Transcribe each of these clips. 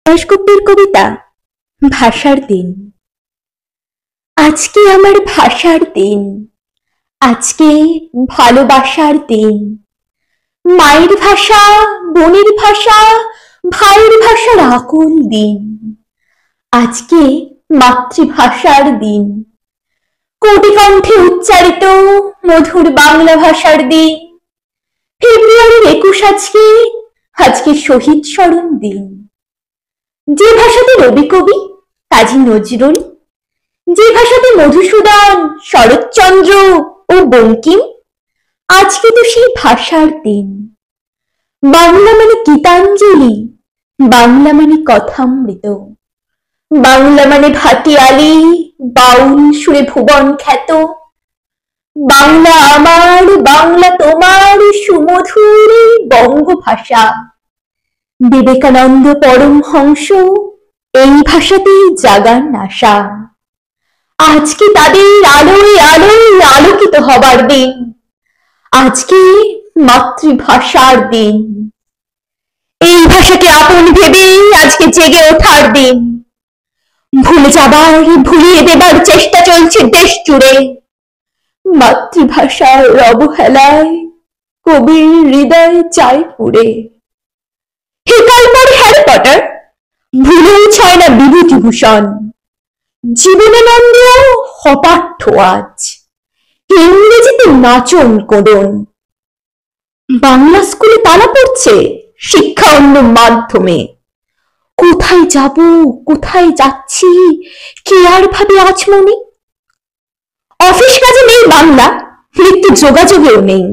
দাশগুপ্তের কবিতা ভাষার দিন। আজকে আমার ভাষার দিন, আজকে ভালোবাসার দিন। মায়ের ভাষা, বোনের ভাষা, ভাইয়ের ভাষার আকুল দিন। আজকে মাতৃভাষার দিন, কোটি কণ্ঠে উচ্চারিত মধুর বাংলা ভাষার দিন। ফেব্রুয়ারির 21 আজকে, আজকে শহীদ স্মরণ দিন। যে ভাষাতে রবি কবি কাজী নজরুল, যে ভাষাতে মধুসূদন, শরৎচন্দ্র ও বঙ্কিম, আজকে তো সেই ভাষার দিন। বাংলা মানে গীতাঞ্জলি, বাংলা মানে কথামৃত, বাংলা মানে ভাটিয়ালি, বাউল সুরে ভুবন খ্যাত। বাংলা আমার, বাংলা তোমার সুমধুর বঙ্গভাষা। বিবেকানন্দ পরমহংস এই ভাষাতেই জাগান আশা। আজকে তাদের আলোয় আলোয় আলোকিত হবার দিন, আজকে মাতৃভাষার দিন। এই ভাষাকে আপন ভেবে আজকে জেগে ওঠার দিন। ভুলে যাবার, ভুলিয়ে দেবার চেষ্টা চলছে দেশ জুড়ে। মাতৃভাষার অবহেলায় কবির হৃদয় চায় পুড়ে। হেকাল পড়ে হ্যারি পটার, ভুলেও ছয় না বিভূতিভূষণ। জীবনানন্দ হপাঠ্য আজ, ইংরেজিতে নাচন কোদন। বাংলা স্কুলে তালা পড়ছে, শিক্ষা অন্য মাধ্যমে। কোথায় যাব, কোথায় যাচ্ছি, কে আর ভাবে আজ মনে। অফিস কাজে নেই বাংলা, মৃত্যু যোগাযোগেও নেই।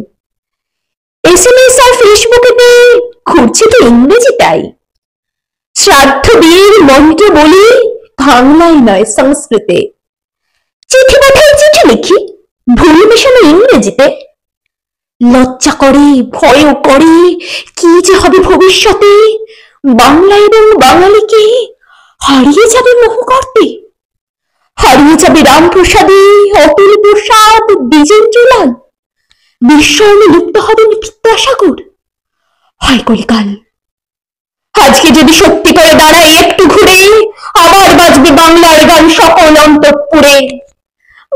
SMS আর ফেসবুকেতে ঘুরছে তো ইংরেজিটাই। শ্রাদ্ধ বিয়ের মন্ত্র বলি বাংলায় নয় সংস্কৃতে। চিঠি পাঠাই, চিঠি লিখি ভুল মেশানো ইংরেজিতে। লজ্জা করে, ভয়ও করে, কি যে হবে ভবিষ্যতে। বাংলা এবং বাঙালিকে হারিয়ে যাবে মোহ করতে। হারিয়ে যাবে রামপ্রসাদে, অতুল প্রসাদ, দ্বিজেন্দ্রলাল। বিস্মরণে লিপ্ত হবেন বিদ্যাসাগর। হয় কলিকাল। আজকে যদি সত্যি করে দাঁড়াই একটু ঘুরে, আবার বাজবে বাংলার গান সকল অন্তঃপুরে।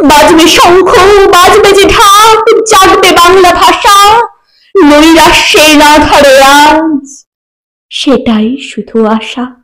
বাজবে শঙ্খ, বাজবে যে ঢাক, জাগবে বাংলা ভাষা। নৈরাশ্যে না ধরে আজ, সেটাই শুধু আশা।